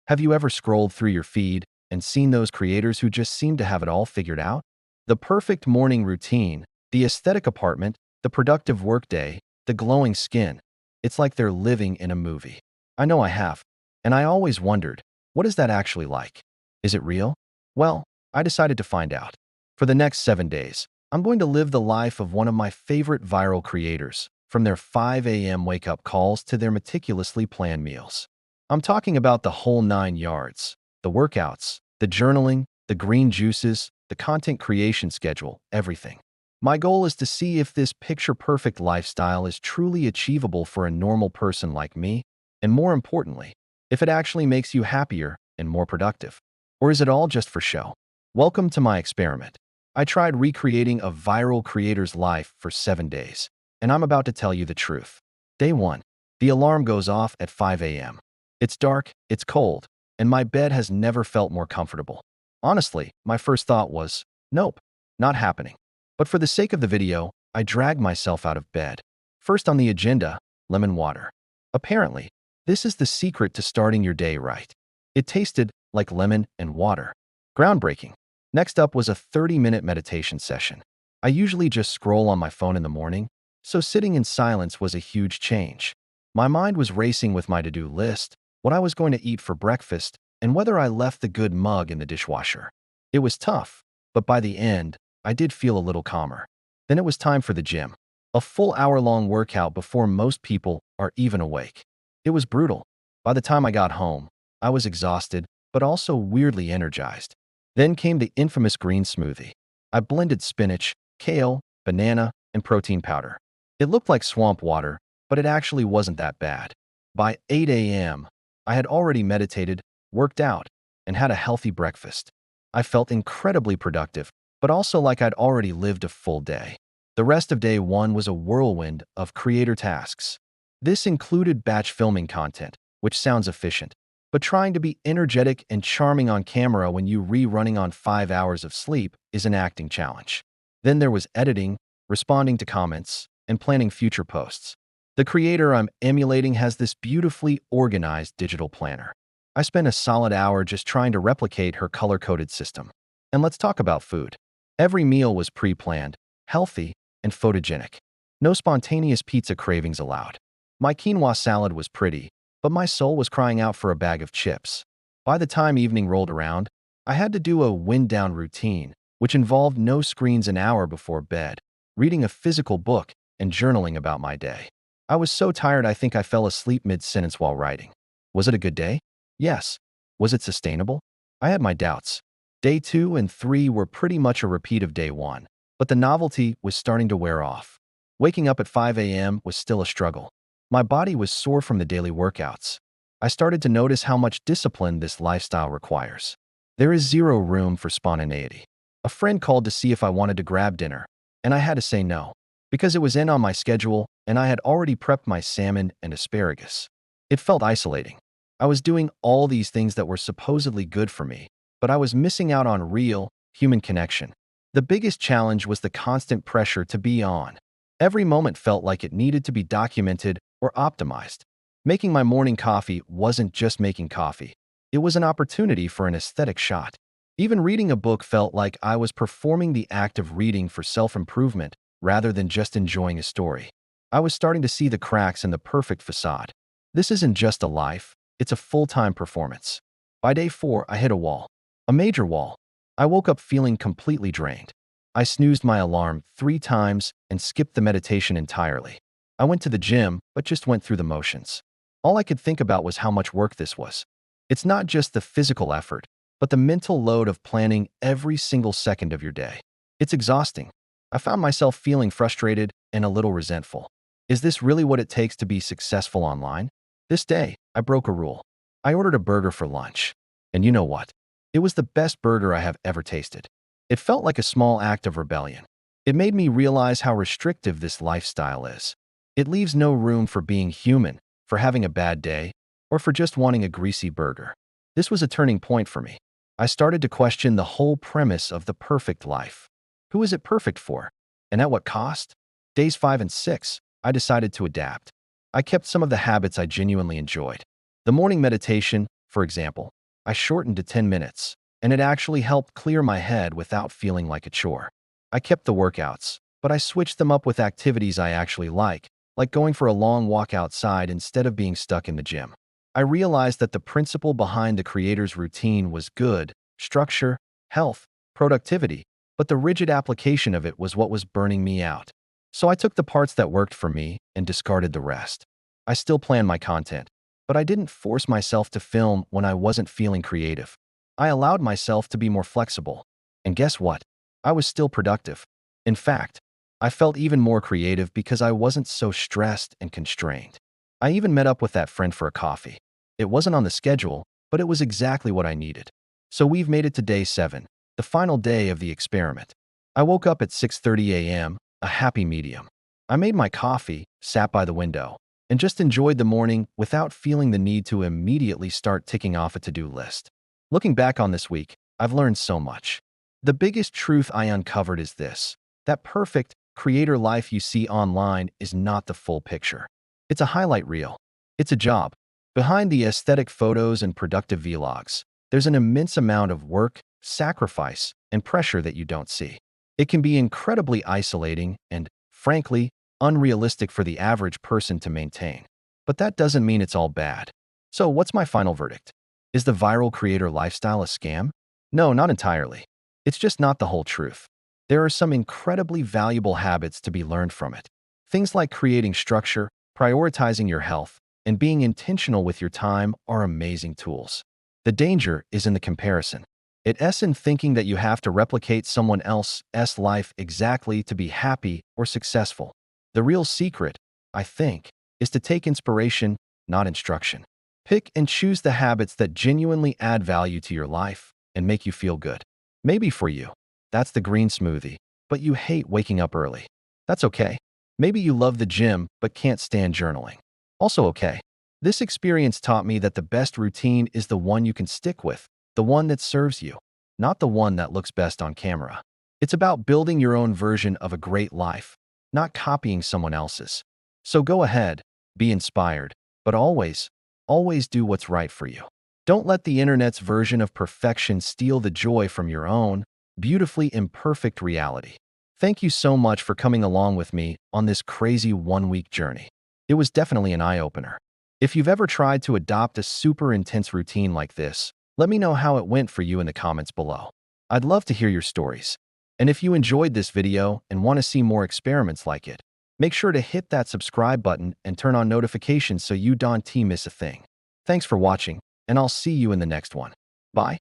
Have you ever scrolled through your feed and seen those creators who just seem to have it all figured out? The perfect morning routine, the aesthetic apartment, the productive workday, the glowing skin. It's like they're living in a movie. I know I have. And I always wondered, what is that actually like? Is it real? Well, I decided to find out. For the next 7 days, I'm going to live the life of one of my favorite viral creators, from their 5 a.m. wake-up calls to their meticulously planned meals. I'm talking about the whole 9 yards, the workouts, the journaling, the green juices, the content creation schedule, everything. My goal is to see if this picture-perfect lifestyle is truly achievable for a normal person like me, and more importantly, if it actually makes you happier and more productive. Or is it all just for show? Welcome to my experiment. I tried recreating a viral creator's life for 7 days, and I'm about to tell you the truth. Day 1. The alarm goes off at 5 a.m. It's dark, it's cold, and my bed has never felt more comfortable. Honestly, my first thought was, nope, not happening. But for the sake of the video, I dragged myself out of bed. First on the agenda, lemon water. Apparently, this is the secret to starting your day right. It tasted like lemon and water. Groundbreaking. Next up was a 30-minute meditation session. I usually just scroll on my phone in the morning, so sitting in silence was a huge change. My mind was racing with my to-do list, what I was going to eat for breakfast, and whether I left the good mug in the dishwasher. It was tough, but by the end, I did feel a little calmer. Then it was time for the gym. A full hour-long workout before most people are even awake. It was brutal. By the time I got home, I was exhausted, but also weirdly energized. Then came the infamous green smoothie. I blended spinach, kale, banana, and protein powder. It looked like swamp water, but it actually wasn't that bad. By 8 a.m., I had already meditated, worked out, and had a healthy breakfast. I felt incredibly productive, but also like I'd already lived a full day. The rest of day 1 was a whirlwind of creator tasks. This included batch filming content, which sounds efficient, but trying to be energetic and charming on camera when you running on 5 hours of sleep is an acting challenge. Then there was editing, responding to comments, and planning future posts. The creator I'm emulating has this beautifully organized digital planner. I spent a solid hour just trying to replicate her color-coded system. And let's talk about food. Every meal was pre-planned, healthy, and photogenic. No spontaneous pizza cravings allowed. My quinoa salad was pretty, but my soul was crying out for a bag of chips. By the time evening rolled around, I had to do a wind-down routine, which involved no screens an hour before bed, reading a physical book, and journaling about my day. I was so tired I think I fell asleep mid-sentence while writing. Was it a good day? Yes. Was it sustainable? I had my doubts. Day 2 and 3 were pretty much a repeat of day 1, but the novelty was starting to wear off. Waking up at 5 a.m. was still a struggle. My body was sore from the daily workouts. I started to notice how much discipline this lifestyle requires. There is zero room for spontaneity. A friend called to see if I wanted to grab dinner, and I had to say no, because it was in on my schedule and I had already prepped my salmon and asparagus. It felt isolating. I was doing all these things that were supposedly good for me, but I was missing out on real, human connection. The biggest challenge was the constant pressure to be on. Every moment felt like it needed to be documented or optimized. Making my morning coffee wasn't just making coffee. It was an opportunity for an aesthetic shot. Even reading a book felt like I was performing the act of reading for self-improvement rather than just enjoying a story. I was starting to see the cracks in the perfect facade. This isn't just a life, it's a full-time performance. By day 4, I hit a wall. A major wall. I woke up feeling completely drained. I snoozed my alarm 3 times and skipped the meditation entirely. I went to the gym, but just went through the motions. All I could think about was how much work this was. It's not just the physical effort, but the mental load of planning every single second of your day. It's exhausting. I found myself feeling frustrated and a little resentful. Is this really what it takes to be successful online? This day, I broke a rule. I ordered a burger for lunch. And you know what? It was the best burger I have ever tasted. It felt like a small act of rebellion. It made me realize how restrictive this lifestyle is. It leaves no room for being human, for having a bad day, or for just wanting a greasy burger. This was a turning point for me. I started to question the whole premise of the perfect life. Who is it perfect for? And at what cost? Days 5 and 6, I decided to adapt. I kept some of the habits I genuinely enjoyed. The morning meditation, For example, I shortened to 10 minutes, and it actually helped clear my head without feeling like a chore. I kept the workouts, but I switched them up with activities I actually like going for a long walk outside instead of being stuck in the gym. I realized that the principle behind the creator's routine was good, structure, health, productivity, but the rigid application of it was what was burning me out. So I took the parts that worked for me and discarded the rest. I still plan my content, but I didn't force myself to film when I wasn't feeling creative. I allowed myself to be more flexible. And guess what? I was still productive. In fact, I felt even more creative because I wasn't so stressed and constrained. I even met up with that friend for a coffee. It wasn't on the schedule, but it was exactly what I needed. So we've made it to day 7, the final day of the experiment. I woke up at 6:30 a.m., a happy medium. I made my coffee, sat by the window, and just enjoyed the morning without feeling the need to immediately start ticking off a to-do list. Looking back on this week, I've learned so much. The biggest truth I uncovered is this: that perfect creator life you see online is not the full picture. It's a highlight reel. It's a job. Behind the aesthetic photos and productive vlogs, there's an immense amount of work, sacrifice, and pressure that you don't see. It can be incredibly isolating and, frankly, unrealistic for the average person to maintain. But that doesn't mean it's all bad. So what's my final verdict? Is the viral creator lifestyle a scam? No, not entirely. It's just not the whole truth. There are some incredibly valuable habits to be learned from it. Things like creating structure, prioritizing your health, and being intentional with your time are amazing tools. The danger is in the comparison. It's in thinking that you have to replicate someone else's life exactly to be happy or successful. The real secret, I think, is to take inspiration, not instruction. Pick and choose the habits that genuinely add value to your life and make you feel good. Maybe for you, that's the green smoothie, but you hate waking up early. That's okay. Maybe you love the gym but can't stand journaling. Also okay. This experience taught me that the best routine is the one you can stick with, the one that serves you, not the one that looks best on camera. It's about building your own version of a great life, not copying someone else's. So go ahead, be inspired, but always do what's right for you. Don't let the internet's version of perfection steal the joy from your own, beautifully imperfect reality. Thank you so much for coming along with me on this crazy one-week journey. It was definitely an eye-opener. If you've ever tried to adopt a super intense routine like this, let me know how it went for you in the comments below. I'd love to hear your stories. And if you enjoyed this video and want to see more experiments like it, make sure to hit that subscribe button and turn on notifications so you don't miss a thing. Thanks for watching, and I'll see you in the next one. Bye.